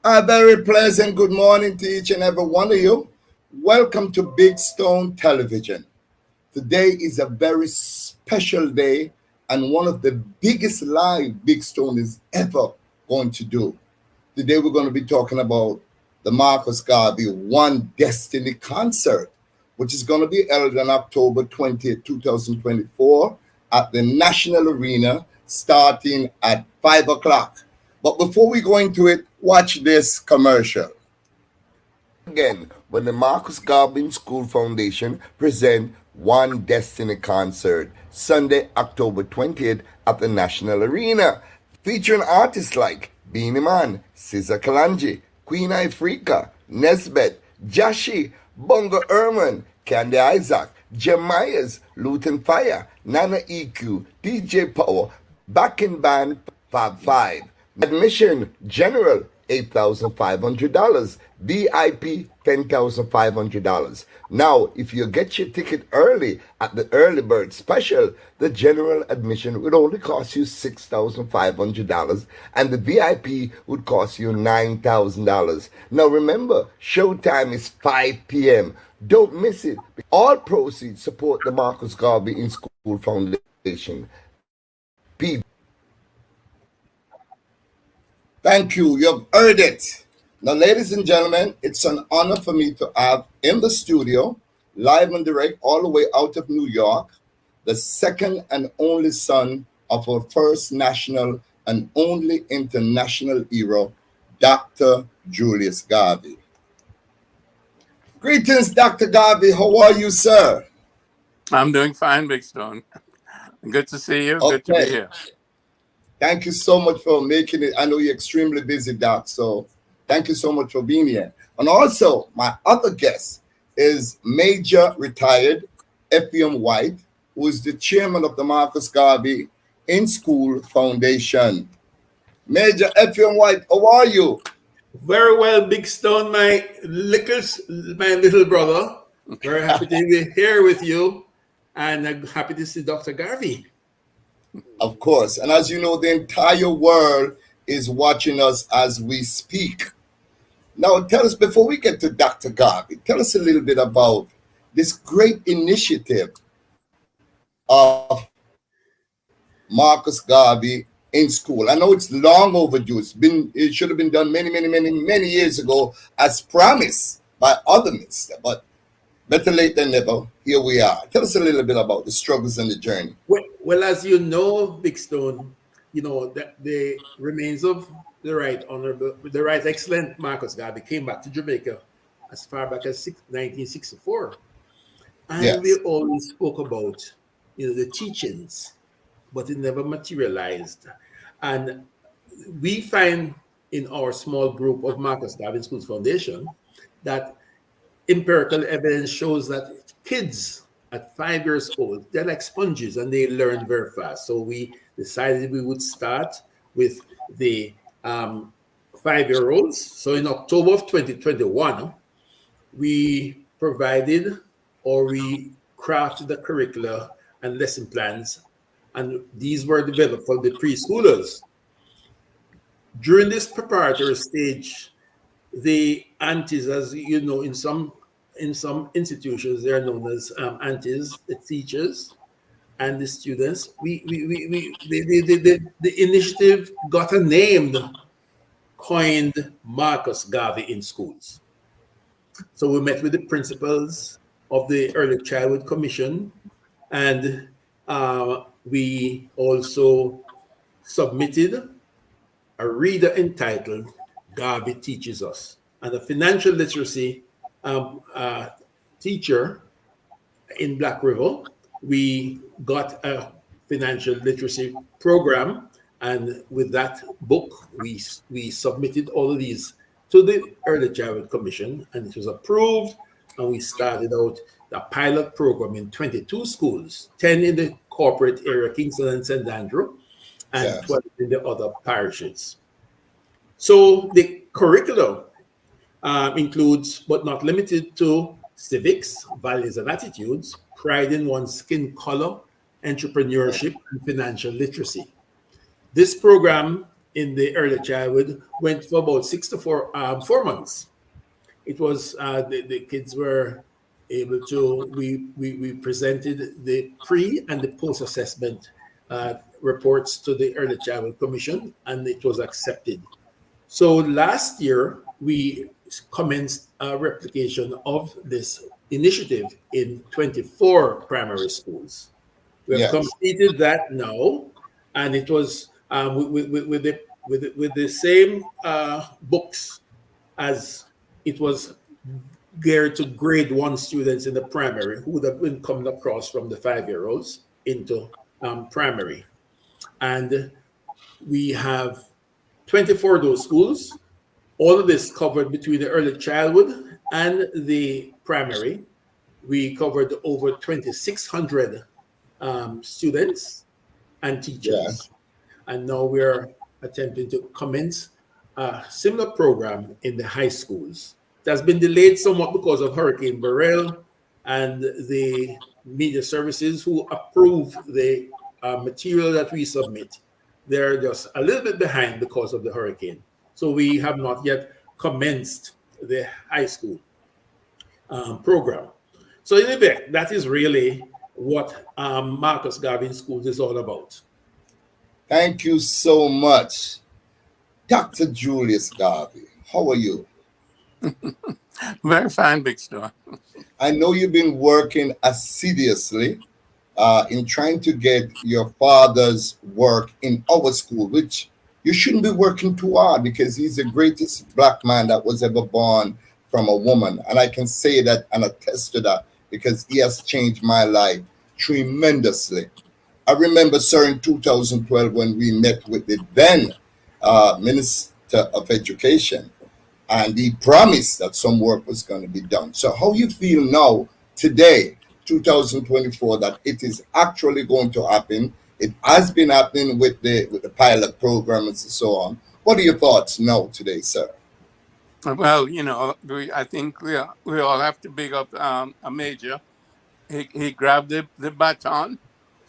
A very pleasant good morning to each and every one of you. Welcome to Big Stone Television. Today is a very special day and one of the biggest live Big Stone is ever going to do. Today we're going to be talking about the Marcus Garvey One Destiny concert, which is going to be held on October 20th, 2024 at the National Arena starting at 5 o'clock. But before we go into it, watch this commercial. Again, when the Marcus Garvey School Foundation present One Destiny concert, Sunday, October 20th at the National Arena, featuring artists like Beanie Man, Cesar Kalanji, Queen Ifrika, Nesbeth, Jashi, Bongo Herman, Candy Isaac, Jem Myers, Luton Fire, Nana EQ, DJ Power, Backing Band, Fab 5. Admission general $8,500, VIP $10,500. Now, if you get your ticket early at the early bird special, the general admission would only cost you $6,500 and the VIP would cost you $9,000. Now remember, showtime is 5 p.m. Don't miss it. All proceeds support the Marcus Garvey in School Foundation. Thank you. You've heard it. Now, ladies and gentlemen, it's an honor for me to have in the studio, live and direct, all the way out of New York, the second and only son of our first national and only international hero, Dr. Julius Garvey. Greetings, Dr. Garvey. How are you, sir? I'm doing fine, Big Stone. Good to see you. Good to be here. Thank you so much for making it. I know you're extremely busy, Doc, so thank you so much for being here. And also, my other guest is Major Retired Effiom Whyte, who is the chairman of the Marcus Garvey in School Foundation. Major Effiom Whyte, how are you? Very well, Big Stone, my little brother. Very happy to be here with you, and I'm happy to see Dr. Garvey. Of course. And as you know, the entire world is watching us as we speak. Now, tell us, before we get to Dr. Garvey, tell us a little bit about this great initiative of Marcus Garvey in school. I know it's long overdue. It should have been done many years ago as promised by other ministers, but better late than never. Here we are. Tell us a little bit about the struggles and the journey. Well, as you know, Big Stone, you know that the remains of the Right Honorable, the Right Excellent Marcus Garvey came back to Jamaica as far back as 1964, and yes, we always spoke about the teachings, but it never materialized. And we find in our small group of Marcus Garvey Schools Foundation that empirical evidence shows that kids at 5 years old, they're like sponges and they learn very fast. So we decided we would start with the 5-year-olds. So in October of 2021, we provided or we crafted the curricula and lesson plans, and these were developed for the preschoolers. During this preparatory stage, the aunties, as you know, in some institutions, they are known as aunties, the teachers, and the students. The initiative got a name, coined Marcus Garvey in Schools. So we met with the principals of the Early Childhood Commission, and we also submitted a reader entitled Garvey Teaches Us, and a financial literacy teacher in Black River. We got a financial literacy program, and with that book, we submitted all of these to the Early Childhood Commission, and it was approved, and we started out the pilot program in 22 schools, 10 in the corporate area, Kingston and St. Andrew, and 12 in the other parishes. So the curriculum includes, but not limited to, civics, values and attitudes, pride in one's skin color, entrepreneurship, and financial literacy. This program in the early childhood went for about 4 months. It was the kids were able to, we presented the pre and the post assessment reports to the Early Childhood Commission, and it was accepted. So last year, we commenced a replication of this initiative in 24 primary schools. We have Yes. completed that now, and it was with the same books as it was geared to grade one students in the primary who would have been coming across from the 5-year-olds into primary. And we have 24 of those schools. All of this covered between the early childhood and the primary. We covered over 2,600 students and teachers. Yes. And now we're attempting to commence a similar program in the high schools. It has been delayed somewhat because of Hurricane Beryl, and the media services who approve the material that we submit. They're just a little bit behind because of the hurricane. So we have not yet commenced the high school program. So in effect, that is really what Marcus Garvey Schools is all about. Thank you so much. Dr. Julius Garvey, how are you? Very fine, Big Stone. I know you've been working assiduously in trying to get your father's work in our school, which you shouldn't be working too hard because he's the greatest black man that was ever born from a woman. And I can say that and attest to that because he has changed my life tremendously. I remember, sir, in 2012 when we met with the then Minister of Education, and he promised that some work was going to be done. So how you feel now, today, 2024, that it is actually going to happen? It has been happening with the pilot program and so on. What are your thoughts now today, sir? Well, I think we all have to big up a major. He grabbed the baton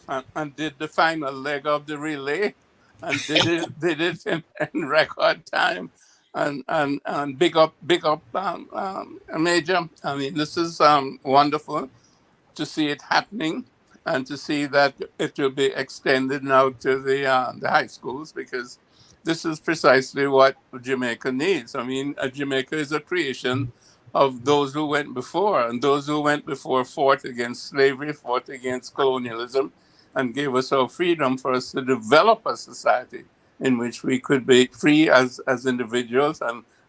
and did the final leg of the relay, and did it in record time, and big up a major. I mean, this is wonderful to see it happening, and to see that it will be extended now to the high schools, because this is precisely what Jamaica needs. I mean, Jamaica is a creation of those who went before, and those who went before fought against slavery, fought against colonialism, and gave us our freedom for us to develop a society in which we could be free as individuals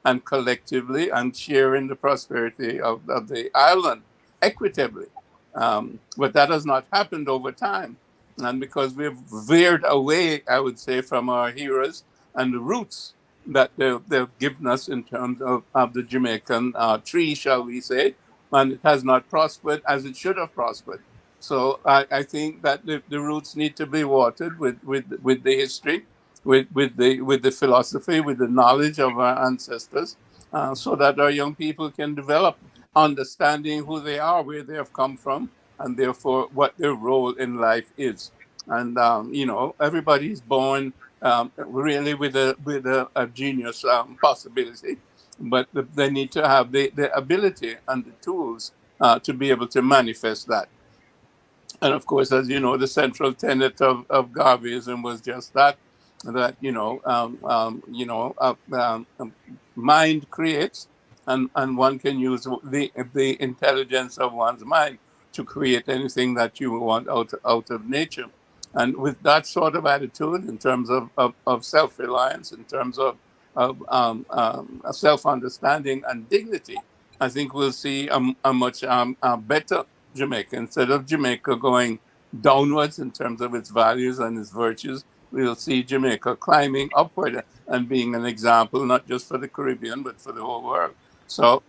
and collectively, and share in the prosperity of the island equitably. But that has not happened over time. And because we've veered away, I would say, from our heroes and the roots that they've given us in terms of the Jamaican tree, shall we say, and it has not prospered as it should have prospered. So I think that the roots need to be watered with the history, with the philosophy, with the knowledge of our ancestors, so that our young people can develop understanding who they are, where they have come from, and therefore what their role in life is. And everybody's born really with a genius possibility, but they need to have the ability and the tools to be able to manifest that. And of course, as you know, the central tenet of Garveyism was just that mind creates, and one can use the intelligence of one's mind to create anything that you want out of nature. And with that sort of attitude, in terms of self-reliance, in terms of self-understanding and dignity, I think we'll see a much better Jamaica. Instead of Jamaica going downwards in terms of its values and its virtues, we'll see Jamaica climbing upward and being an example, not just for the Caribbean, but for the whole world. So,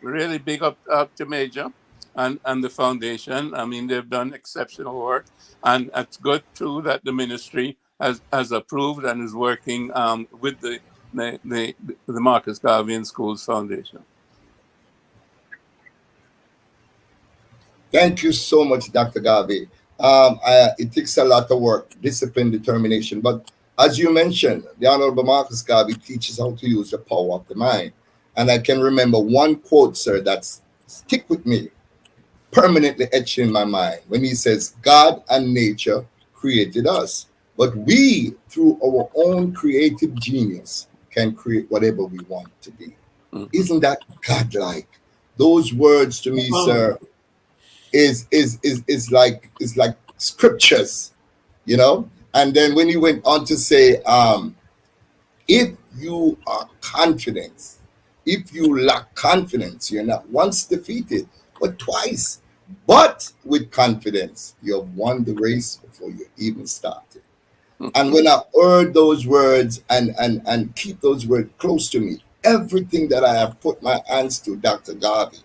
really big up to Major and the foundation. I mean, they've done exceptional work, and it's good too that the ministry has approved and is working with the Marcus Garvey Schools Foundation. Thank you so much, Dr. Garvey. It takes a lot of work, discipline, determination. But As you mentioned, the Honorable Marcus Garvey teaches how to use the power of the mind. And I can remember one quote, sir, that's stick with me, permanently etched in my mind, when he says, God and nature created us, but we, through our own creative genius, can create whatever we want to be. Mhm. Isn't that godlike? Those words to me, Um, sir, is like scriptures, you know. And then when he went on to say, if you are confident, if you lack confidence, you're not once defeated, but twice. But with confidence, you have won the race before you even started. And when I heard those words and keep those words close to me, everything that I have put my hands to, Dr. Garvey,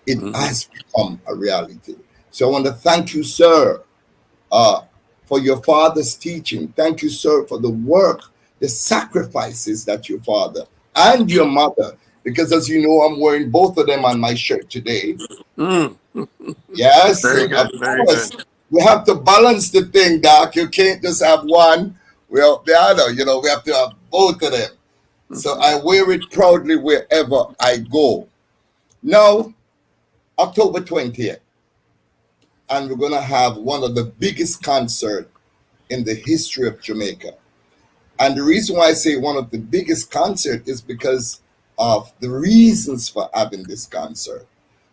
it Mhm. has become a reality. So I want to thank you, sir, uh, for your father's teaching. Thank you, sir, for the work, the sacrifices that your father and your mother, because as you know, I'm wearing both of them on my shirt today. Mm. Yes, Very of good. Very course. good. We have to balance the thing, Doc. You can't just have one without the other. You know, we have to have both of them. So Mhm. I wear it proudly wherever I go. Now, October 20th, and we're going to have one of the biggest concerts in the history of Jamaica. And the reason why I say one of the biggest concerts is because of the reasons for having this concert.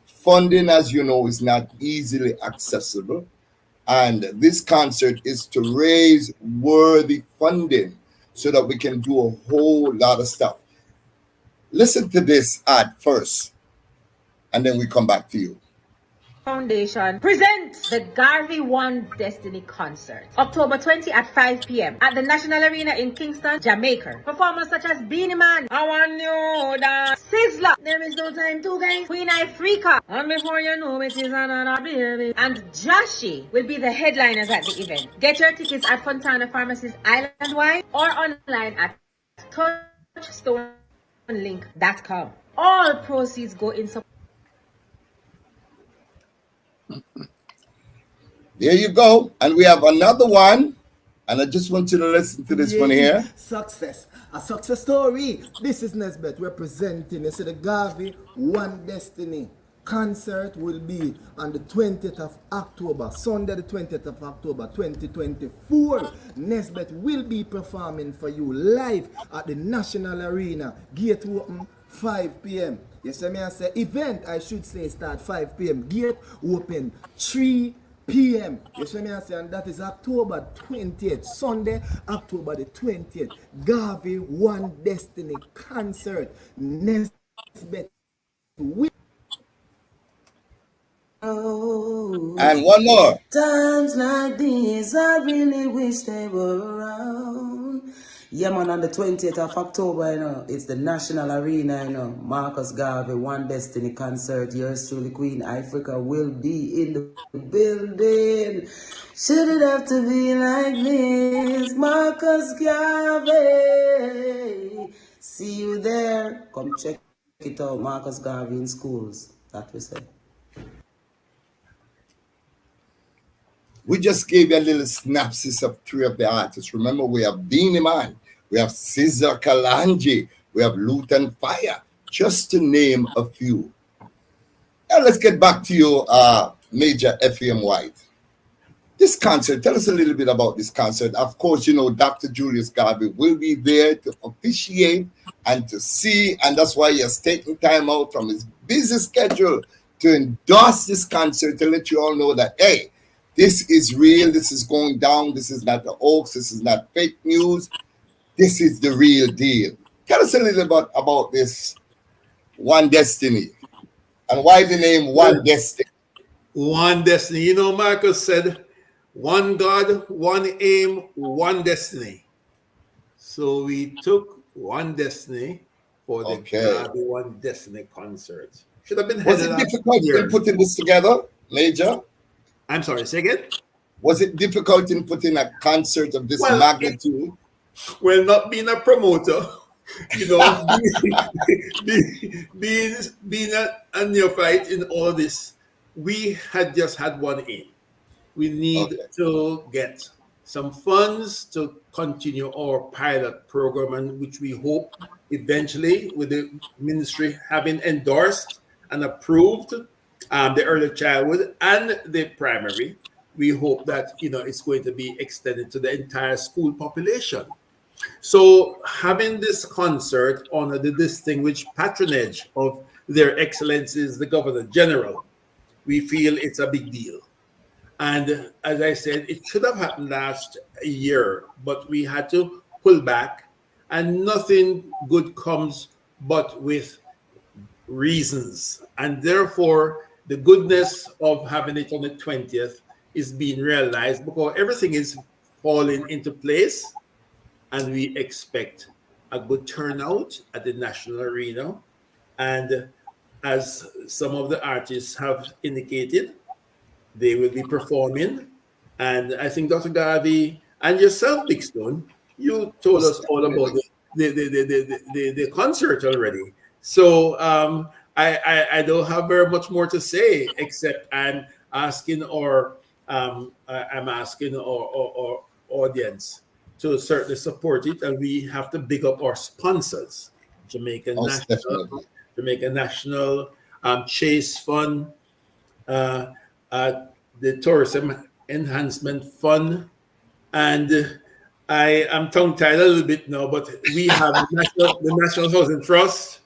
Funding, as you know, is not easily accessible. And this concert is to raise worthy funding so that we can do a whole lot of stuff. Listen to this ad first, and then we come back to you. Foundation presents the Garvey One Destiny Concert, October 20 at 5 p.m. at the National Arena in Kingston, Jamaica. Performers such as Beanie Man, I Want You Dance, Sizzler, There Is No Time to Guys, Queen Ifrica, and before you know it is another baby, and Joshi will be the headliners at the event. Get your tickets at Fontana Pharmacies Island Wide or online at touchstonelink.com. All proceeds go in support. There you go. And we have another one. And I just want you to listen to this one Yeah, here. success. A success story. This is Nesbeth representing. You see, the Garvey One Destiny concert will be on the 20th of October, Sunday the 20th of October 2024. Nesbeth will be performing for you live at the National Arena. Gate open 5 p.m. You see me, I say event, I should say, start 5 p.m. Gate open 3 p.m. You see me, I say, and that is October 20th, Sunday, October the 20th. Garvey One Destiny concert. Nesbeth will. And one more. Times like these, I really wish they were around. Yeah, man, on the 20th of October, it's the National Arena, Marcus Garvey, One Destiny concert. Yours truly, Queen Africa, will be in the building. Should it have to be like this? Marcus Garvey. See you there. Come check it out, Marcus Garvey in schools. That we say. We just gave you a little synopsis of three of the artists. Remember, we have Beanie Man, we have Caesar Kalanji, we have Luton Fire, just to name a few. Now let's get back to you, Major Effiom Whyte. This concert, tell us a little bit about this concert. Of course, you know, Dr. Julius Garvey will be there to officiate and to see, and that's why he has taken time out from his busy schedule to endorse this concert to let you all know that, hey, this is real, this is going down, this is not the hoax, this is not fake news, this is the real deal. Tell us a little bit about this One Destiny and why the name One Well, Destiny. one destiny. Marcus said, one God, one aim, one destiny. So we took one destiny for the Okay. Garvey One Destiny concert. Should have been Was headed it last difficult in year. putting this together, Major? I'm sorry, say again? Was it difficult in putting a concert of this Well, magnitude? well, not being a promoter, being a neophyte in all this, we had just had one aim. We need Okay. to get some funds to continue our pilot program, and which we hope eventually, with the ministry having endorsed and approved the early childhood and the primary, we hope that it's going to be extended to the entire school population. So having this concert under the distinguished patronage of Their Excellencies the Governor General, we feel it's a big deal. And as I said, it should have happened last year, but we had to pull back, and nothing good comes but with reasons. And therefore, the goodness of having it on the 20th is being realized because everything is falling into place, and we expect a good turnout at the national arena. And as some of the artists have indicated, they will be performing. And I think Dr. Garvey and yourself, Big Stone, you told us all about the concert already. So I don't have very much more to say, except I'm asking our audience to certainly support it, and we have to big up our sponsors: Jamaican National, Chase Fund, the Tourism Enhancement Fund, and I am tongue-tied a little bit now, but we have the National Housing Trust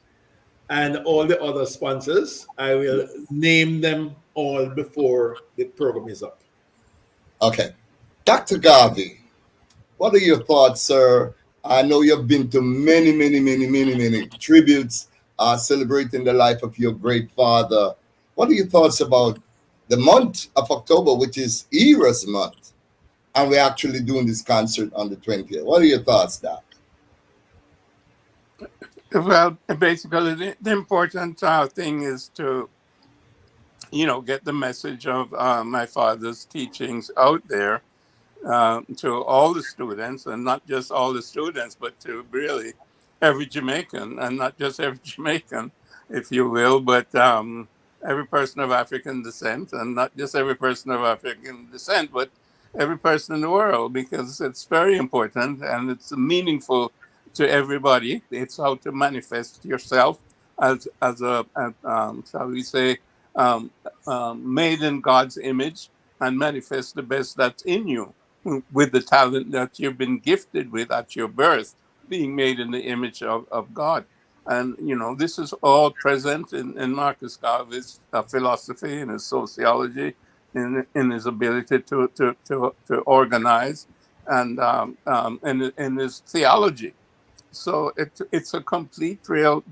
and all the other sponsors. I will name them all before the program is up. Okay. Dr. Garvey, what are your thoughts, sir? I know you've been to many tributes celebrating the life of your great father. What are your thoughts about the month of October, which is Era's month, and we're actually doing this concert on the 20th? What are your thoughts, Doc? Well, basically, the important thing is to, get the message of my father's teachings out there to all the students, and not just all the students, but to really every Jamaican, and not just every Jamaican, if you will, but every person of African descent, and not just every person of African descent, but every person in the world, because it's very important and it's meaningful to everybody. It's how to manifest yourself as shall we say, made in God's image, and manifest the best that's in you with the talent that you've been gifted with at your birth, being made in the image of God. And, this is all present in Marcus Garvey's philosophy, in his sociology, in his ability to organize, and in his theology. So it's a complete real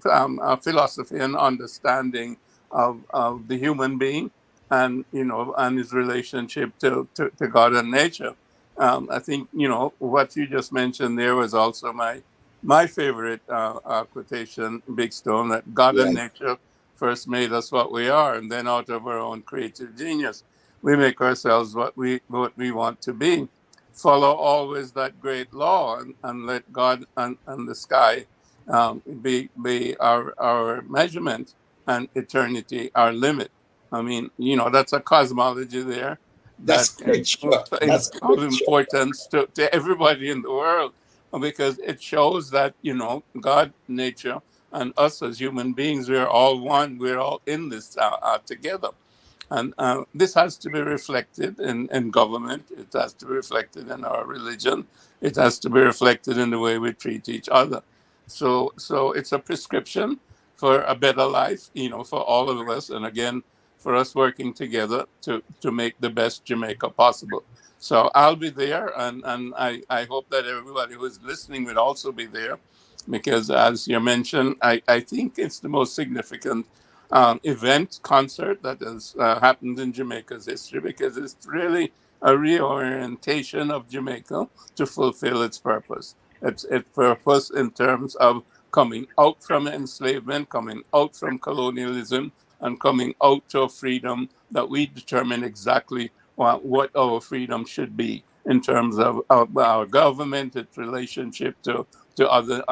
philosophy and understanding of the human being, and and his relationship to God and nature. I think what you just mentioned there was also my favorite quotation, Big Stone, that God and nature first made us what we are, and then out of our own creative genius, we make ourselves what we want to be. Follow always that great law, and let God and the sky be our measurement, and eternity our limit. I mean, that's a cosmology there that That's scripture. is of importance to everybody in the world, because it shows that, God, nature, and us as human beings, we're all one. We're all in this together. And this has to be reflected in government. It has to be reflected in our religion. It has to be reflected in the way we treat each other. So it's a prescription for a better life, for all of us. And again, for us working together to make the best Jamaica possible. So I'll be there, and I hope that everybody who is listening will also be there, because as you mentioned, I think it's the most significant event, concert that has happened in Jamaica's history, because it's really a reorientation of Jamaica to fulfill its purpose. Its purpose in terms of coming out from enslavement, coming out from colonialism, and coming out to a freedom that we determine exactly what our freedom should be in terms of our government, its relationship to other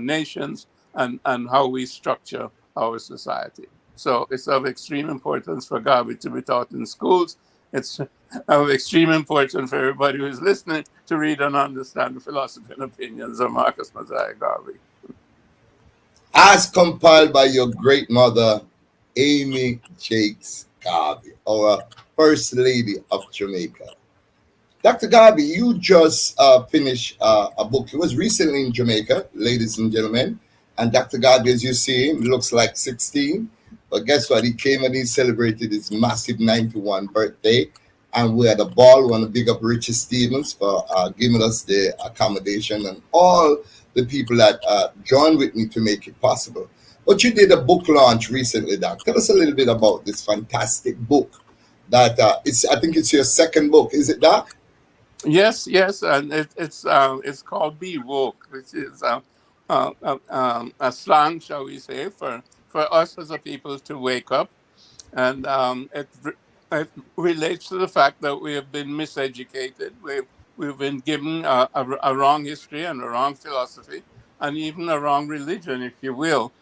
nations, and how we structure our society. So it's of extreme importance for Garvey to be taught in schools, it's of extreme importance for everybody who is listening to read and understand the philosophy and opinions of Marcus Mosiah Garvey. As compiled by your great mother, Amy Jakes Garvey, our First Lady of Jamaica. Dr. Garvey, you just finished a book. It was recently in Jamaica, ladies and gentlemen. And Dr. Garvey, as you see him, looks like 16. But guess what? He came and he celebrated his massive 91 birthday. And we had a ball. We want to big up Richard Stevens for giving us the accommodation and all the people that joined with me to make it possible. But you did a book launch recently, Doc. Tell us a little bit about this fantastic book. That I think it's your second book. Is it, Doc? Yes, and it's called "Be Woke," which is a slang, shall we say, for us as a people to wake up, and it relates to the fact that we have been miseducated. We've been given a wrong history and a wrong philosophy, and even a wrong religion, if you will,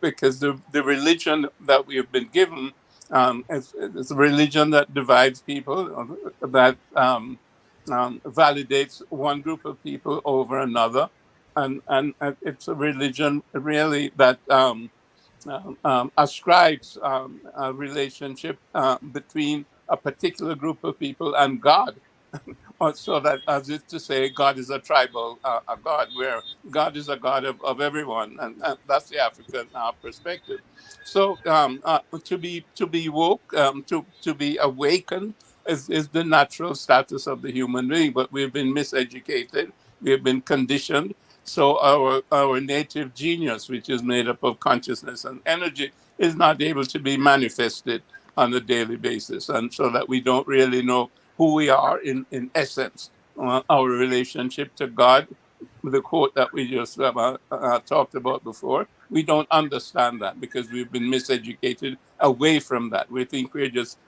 because the religion that we have been given. It's a religion that divides people, that validates one group of people over another, and it's a religion really that ascribes a relationship between a particular group of people and God. So that, as if to say, God is a tribal a God, where God is a God of everyone, and that's the African perspective. So to be woke, to be awakened, is the natural status of the human being. But we've been miseducated, we have been conditioned. So our native genius, which is made up of consciousness and energy, is not able to be manifested on a daily basis, and so that we don't really know who we are in essence, our relationship to God. The quote that we just talked about before, we don't understand that because we've been miseducated away from that. We think we're just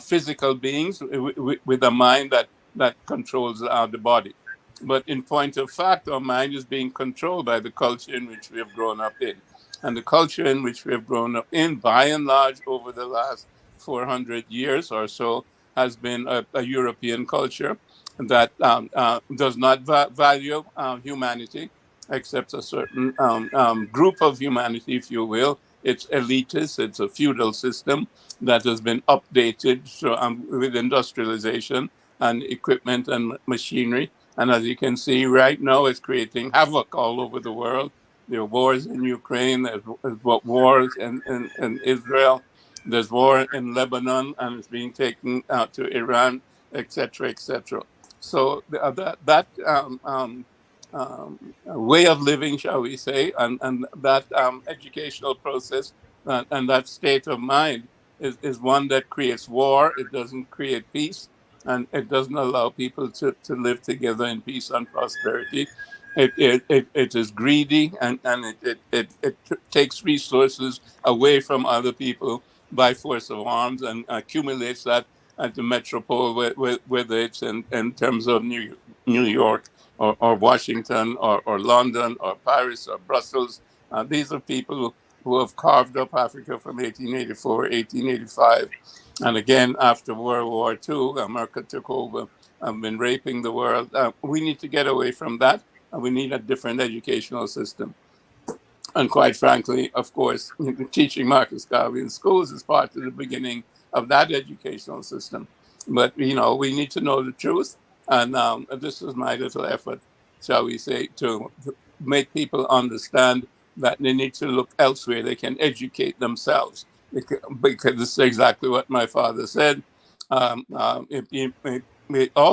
physical beings with a mind that controls the body. But in point of fact, our mind is being controlled by the culture in which we have grown up in. And the culture in which we have grown up in, by and large, over the last 400 years or so, has been a European culture that does not value humanity, except a certain group of humanity, if you will. It's elitist, it's a feudal system that has been updated with industrialization and equipment and machinery. And as you can see right now, it's creating havoc all over the world. There are wars in Ukraine, there's wars in Israel, there's war in Lebanon, and it's being taken out to Iran, etc., etc. So way of living, shall we say, and that educational process and that state of mind is one that creates war. It doesn't create peace, and it doesn't allow people to live together in peace and prosperity. It is greedy, and it takes resources away from other people by force of arms and accumulates that at the metropole, whether it's in terms of New York or Washington or London or Paris or Brussels. These are people who have carved up Africa from 1884, 1885. And again, after World War II, America took over and been raping the world. We need to get away from that, and we need a different educational system. And quite frankly, of course, teaching Marcus Garvey in schools is part of the beginning of that educational system. But, we need to know the truth. And this is my little effort, shall we say, to make people understand that they need to look elsewhere. They can educate themselves, because this is exactly what my father said. All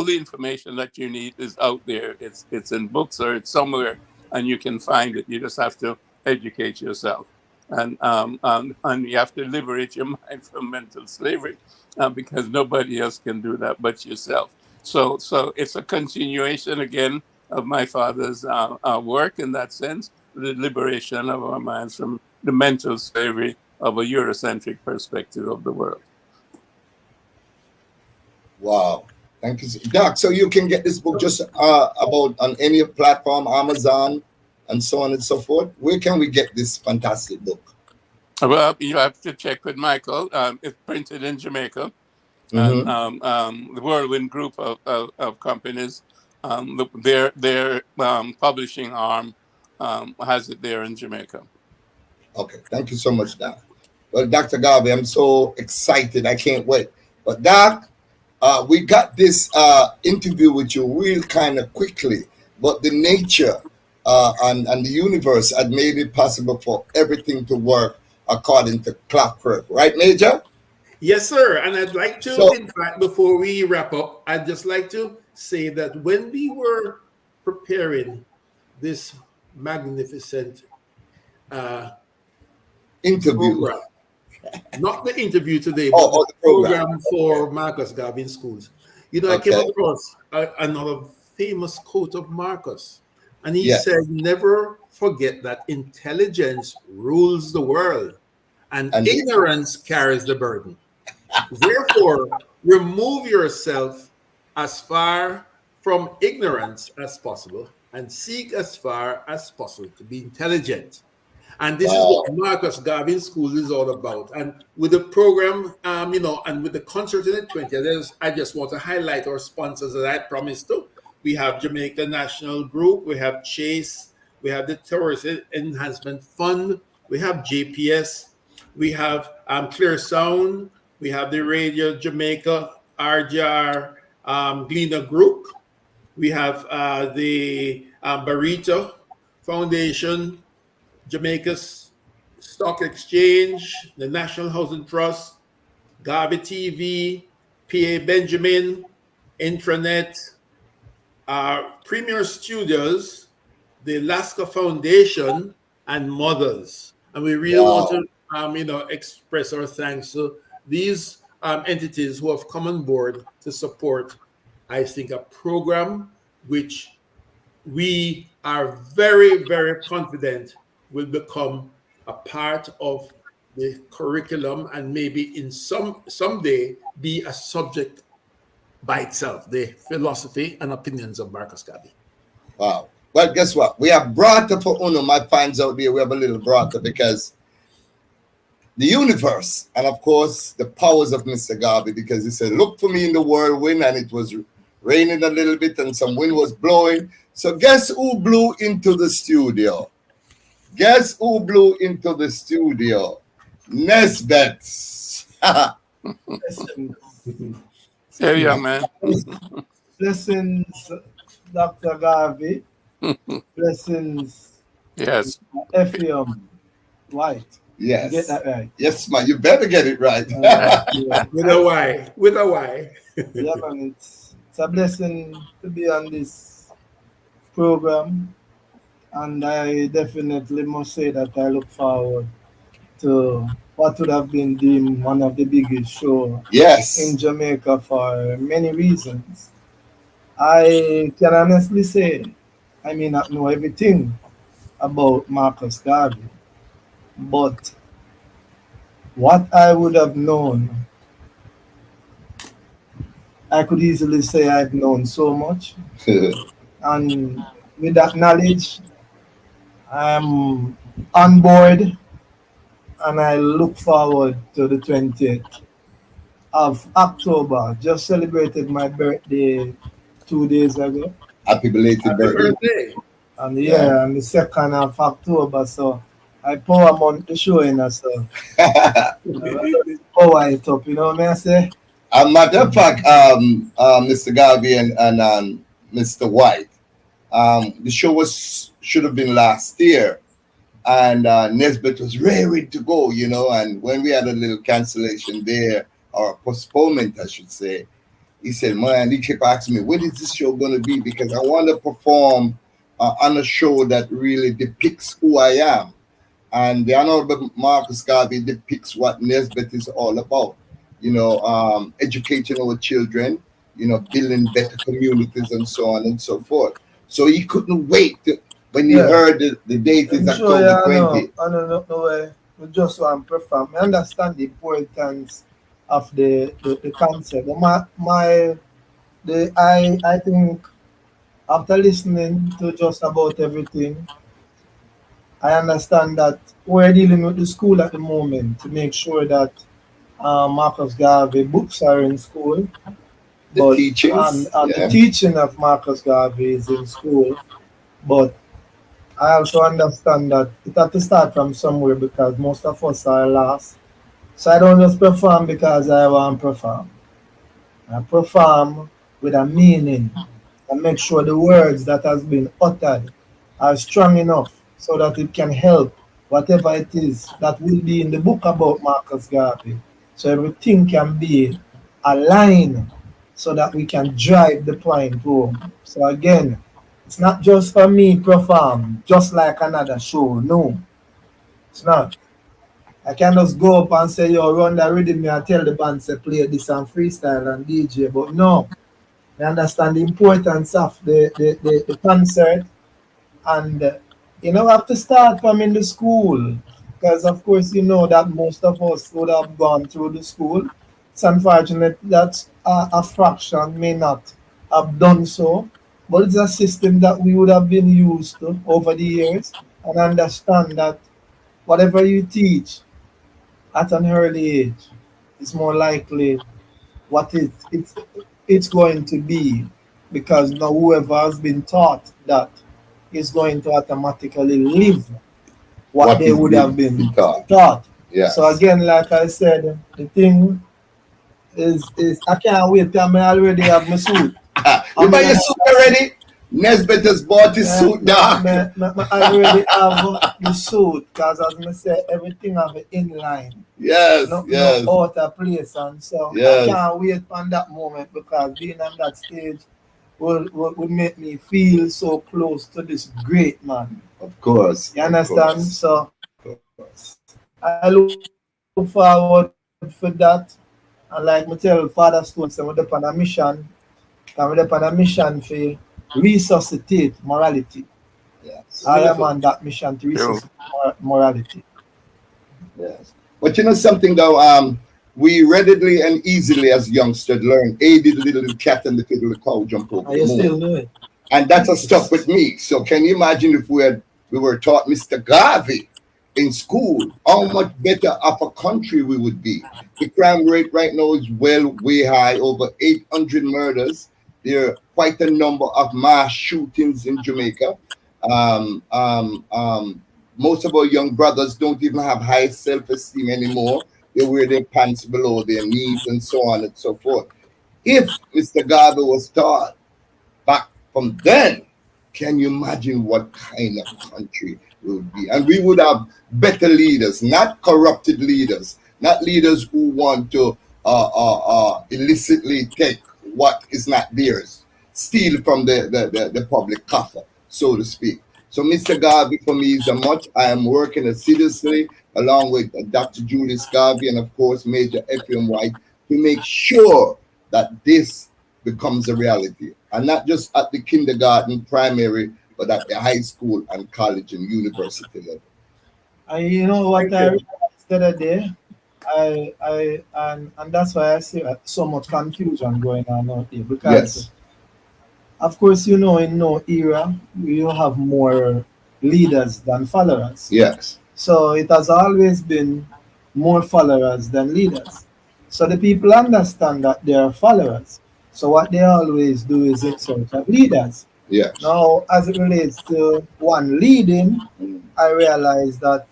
the information that you need is out there. It's in books or it's somewhere, and you can find it. You just have to educate yourself, and you have to liberate your mind from mental slavery, because nobody else can do that but yourself. So it's a continuation again of my father's work in that sense, the liberation of our minds from the mental slavery of a Eurocentric perspective of the world. Wow. Thank you, Doc. So you can get this book just about on any platform, Amazon, and so on and so forth. Where can we get this fantastic book? Well, you have to check with Michael. It's printed in Jamaica, and Mm-hmm. the Whirlwind Group of companies, their publishing arm has it there in Jamaica. Okay, thank you so much, Doc. Well, Dr. Garvey, I'm so excited. I can't wait. But Doc, we got this interview with you real kind of quickly, but the nature and the universe had made it possible for everything to work according to clockwork, right, Major? Yes, sir. And I'd like to, So, in fact, before we wrap up, I'd just like to say that when we were preparing this magnificent interview. program, not the interview today, but Oh, the the program. program for Marcus Garvey in schools, I came Okay. across another famous quote of Marcus. And he Yes. said, never forget that intelligence rules the world and And ignorance carries the burden. Therefore, remove yourself as far from ignorance as possible and seek as far as possible to be intelligent. And this is wow. what Marcus Garvey School is all about. And with the program, and with the concert in the 20th, I just want to highlight our sponsors that I promised to. We have Jamaica National Group, we have Chase, we have the Tourist Enhancement Fund, we have JPS, we have Clear Sound, we have the Radio Jamaica, RJR Gleaner Group, we have the Barito Foundation, Jamaica's Stock Exchange, the National Housing Trust, Garvey TV, PA Benjamin, Intranet, Premier Studios, the Alaska Foundation, and Mothers. And we really want to, express our thanks to these entities who have come on board to support, I think, a program which we are very, very confident will become a part of the curriculum and maybe in someday be a subject by itself, the philosophy and opinions of Marcus Garvey. Wow. Well, guess what? We have brought up for Uno. My fans out there, we have a little brought up because the universe and, of course, the powers of Mr. Garvey, because he said, look for me in the whirlwind, and it was raining a little bit and some wind was blowing. So guess who blew into the studio? Guess who blew into the studio? Nesbets. Hey, young man. Blessings, Dr. Garvey. Blessings, Yes. Effiom, Whyte. Yes. Get that right. Yes, man. You better get it right. Yeah. With a Y. With a Y. Yeah, man. It's a blessing to be on this program. And I definitely must say that I look forward to what would have been deemed one of the biggest shows Yes. in Jamaica for many reasons. I can honestly say I may not know everything about Marcus Garvey, but what I would have known, I could easily say I've known so much. And with that knowledge, I'm on board and I look forward to the 20th of October. Just celebrated my birthday 2 days ago. Happy belated Happy birthday. birthday. And yeah, on the 2nd of October, so I power month to show in us. So power it up, you know what I say? Matter of fact, Mr. Garvey and Mr. Whyte, the show should have been last year, and Nesbet was ready to go, and when we had a little cancellation there, or postponement, I should say, he said, man, he kept asking me, when is this show going to be? Because I want to perform on a show that really depicts who I am. And the Honorable Marcus Garvey depicts what Nesbet is all about. Educating our children, building better communities and so on and so forth. So he couldn't wait when he heard the date is October 20. I don't know where we just want to perform. I understand the importance of the concept. But I think after listening to just about everything, I understand that we're dealing with the school at the moment to make sure that Marcus Garvey books are in school, The but teachings, the yeah. teaching of Marcus Garvey is in school. But I also understand that it has to start from somewhere because most of us are lost. So I don't just perform because I want to perform. I perform with a meaning and make sure the words that has been uttered are strong enough so that it can help whatever it is that will be in the book about Marcus Garvey. So everything can be aligned so that we can drive the point home. So again, it's not just for me perform just like another show. No, it's not. I can just go up and say, yo, run the rhythm me and tell the band to play this and freestyle and DJ. But no, I understand the importance of the concert and have to start from in the school because of course you know that most of us would have gone through the school. It's unfortunate that a fraction may not have done so, but it's a system that we would have been used to over the years and understand that whatever you teach at an early age is more likely what it's going to be because now whoever has been taught that is going to automatically live what What they is would have been being taught? taught. So Yes. again, like I said, the thing is I can't wait till I already have my suit. You I'm buy in your suit already? Nesbitt has bought his suit, dog. I already have the suit because as I say, everything have an inline. Yes, No yes, out of place and so I yes. can't wait on that moment because being on that stage will make me feel so close to this great man. Of course, You of understand? course, So of course. I look forward for that. And like me tell Father Stone, say we're up on a mission. We're up on a mission for resuscitate morality. Yes, I am on that mission to True. resuscitate morality. yes. But you know something though, we readily and easily as youngsters learn, A did the little cat and the little cow jump over And the you moon. still do it. And that has stuck with me. So can you imagine if we were taught Mr. Garvey in school, how much better of a country we would be. The crime rate right now is way high, over 800 murders. There are quite a number of mass shootings in Jamaica. Um, um, um, Most of our young brothers don't even have high self-esteem anymore. They wear their pants below their knees and so on and so forth. If Mr. Garvey was taught back from then, can you imagine what kind of country we would be? And we would have better leaders, not corrupted leaders, not leaders who want to illicitly take what is not theirs, steal from the public coffer, so to speak. So Mr. Garvey for me is a much. I am working assiduously along with Dr. Julius Garvey and of course Major Effiom Whyte to make sure that this becomes a reality. And not just at the kindergarten, primary, but at the high school and college and university level. And you know what Thank I you. realized the other day? And that's why I see so much confusion going on out here because Yes, of course you know in no era you have more leaders than followers. yes, So it has always been more followers than leaders. So the people understand that they are followers. So what they always do is in search of leaders. yes. Now, as it relates to one leading, Mm. I realize that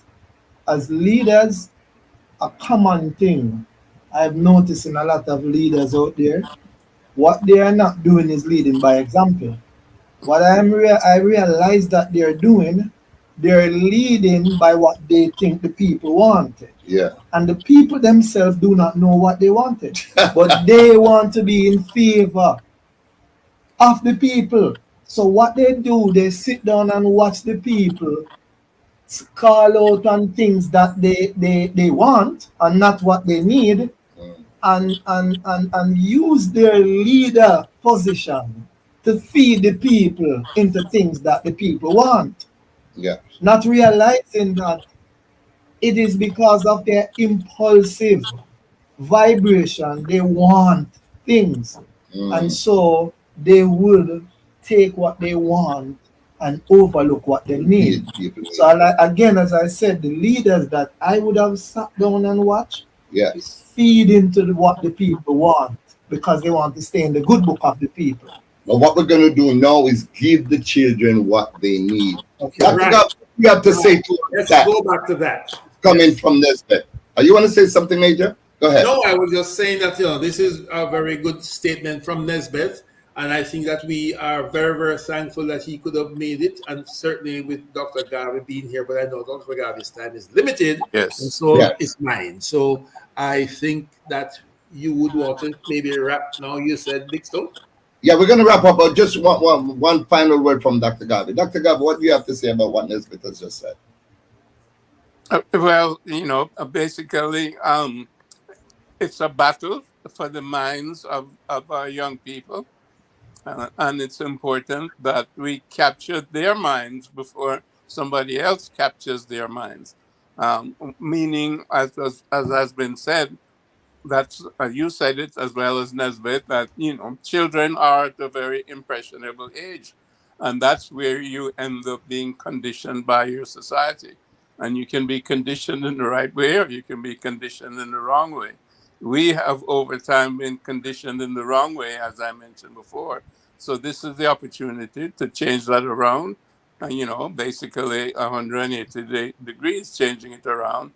as leaders, a common thing I've noticed in a lot of leaders out there, what they are not doing is leading by example. What I realize that they're doing, they're leading by what they think the people wanted. Yeah. And the people themselves do not know what they wanted. But they want to be in favor of the people. So what they do, they sit down and watch the people call out on things that they want and not what they need Mm. and use their leader position to feed the people into things that the people want, Yeah. not realizing that it is because of their impulsive vibration they want things, and Mm. so they would take what they want and overlook what they need. So again, as I said, the leaders that I would have sat down and watched, Yes. feed into what the people want, because they want to stay in the good book of the people. But what we're going to do now is give the children what they need. Okay. Dr. Right. God, you have to say to Let's that go back to that. coming Yes. from Nesbeth. You want to say something, Major? Go ahead. No, I was just saying that this is a very good statement from Nesbeth, and I think that we are very, very thankful that he could have made it, and certainly with Dr. Garvey being here. But I know Dr. Garvey's time is limited, Yes. and so Yeah. is mine. So I think that you would want to maybe wrap now. You said, Big Stone. Yeah, we're going to wrap up, but just one final word from Dr. Garvey. Dr. Garvey, what do you have to say about what Nesbeth has just said? Well, basically, it's a battle for the minds of our young people. And it's important that we capture their minds before somebody else captures their minds. Meaning, as has been said, that's you said it as well as Nesbitt, that children are at a very impressionable age, and that's where you end up being conditioned by your society. And you can be conditioned in the right way, or you can be conditioned in the wrong way. We have over time been conditioned in the wrong way, as I mentioned before. So this is the opportunity to change that around, and basically 180 degrees, changing it around,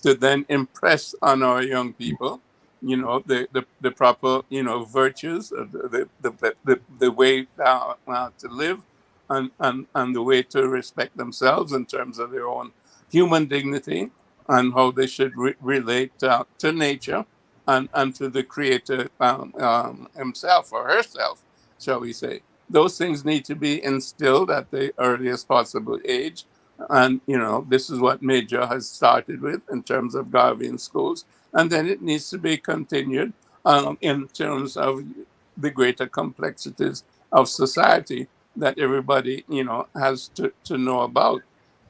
to then impress on our young people, the proper, virtues, the way to live, and the way to respect themselves in terms of their own human dignity, and how they should relate to nature, and to the creator himself or herself, shall we say. Those things need to be instilled at the earliest possible age. And, this is what Major has started with in terms of Garvey in schools. And then it needs to be continued in terms of the greater complexities of society that everybody, has to know about.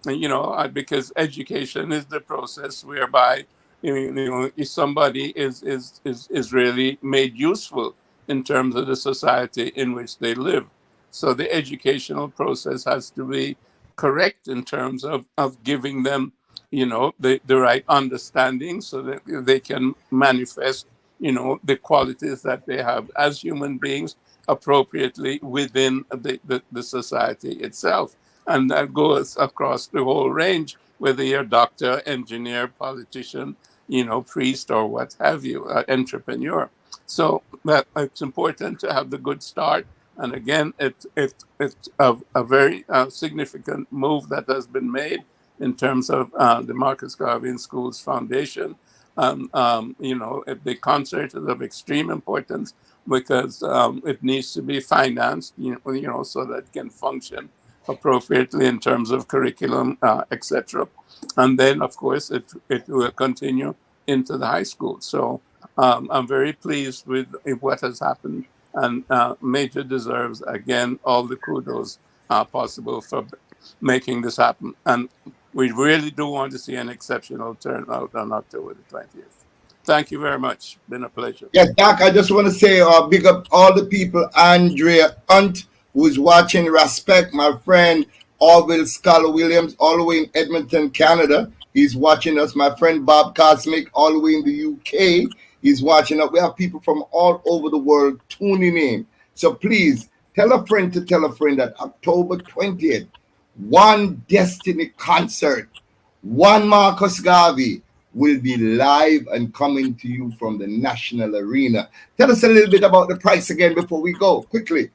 And, because education is the process whereby, if somebody is really made useful in terms of the society in which they live. So the educational process has to be correct in terms of giving them, the right understanding so that they can manifest, the qualities that they have as human beings appropriately within the society itself. And that goes across the whole range, whether you're doctor, engineer, politician, priest, or what have you, entrepreneur. So that it's important to have the good start. And again, it's a very significant move that has been made in terms of the Marcus Garvey in Schools Foundation. The concert is of extreme importance because it needs to be financed, so that it can function appropriately in terms of curriculum, etc. And then, of course, it will continue into the high school. So I'm very pleased with what has happened, and Major deserves, again, all the kudos possible for making this happen. And we really do want to see an exceptional turnout on October the 20th. Thank you very much. Been a pleasure. Yes, Doc, I just want to say big up all the people. Andrea Hunt, who's watching. Respect, my friend Orville Scholar Williams, all the way in Edmonton, Canada. He's watching us. My friend Bob Cosmic, all the way in the UK. He's watching us. We have people from all over the world tuning in. So please tell a friend to tell a friend that October 20th, One Destiny concert, One Marcus Garvey will be live and coming to you from the National Arena. Tell us a little bit about the price again before we go, quickly.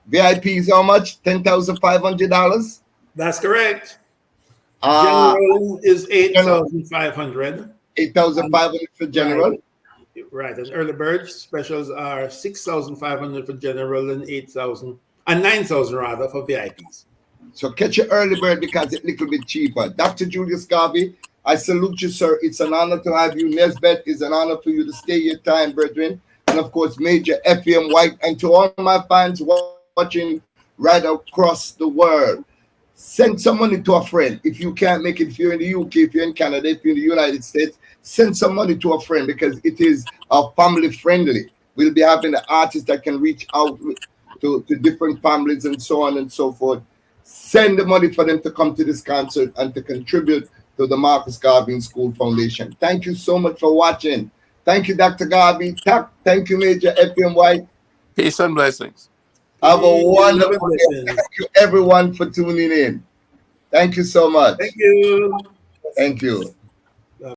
VIP is how much? $10,500? That's correct. General is 8,500. 8,500 for general. Right, and early bird specials are 6,500 for general and 8,000 and 9,000 rather for VIPs. So catch your early bird because it's a little bit cheaper. Dr. Julius Garvey, I salute you, sir. It's an honor to have you. Nesbeth, is an honor for you to stay your time, brethren. And of course, Major Effiom Whyte, and to all my fans watching right across the world, send some money to a friend. If you can't make it, if you're in the UK, if you're in Canada, if you're in the United States, send some money to a friend because it is family friendly. We'll be having the artists that can reach out to different families and so on and so forth. Send the money for them to come to this concert and to contribute to the Marcus Garvey School Foundation. Thank you so much for watching. Thank you, Dr. Garvey. Thank you, Major Effiom Whyte. Peace and blessings. Have a wonderful day. Blessings. Thank you, everyone, for tuning in. Thank you so much. Thank you. Thank you.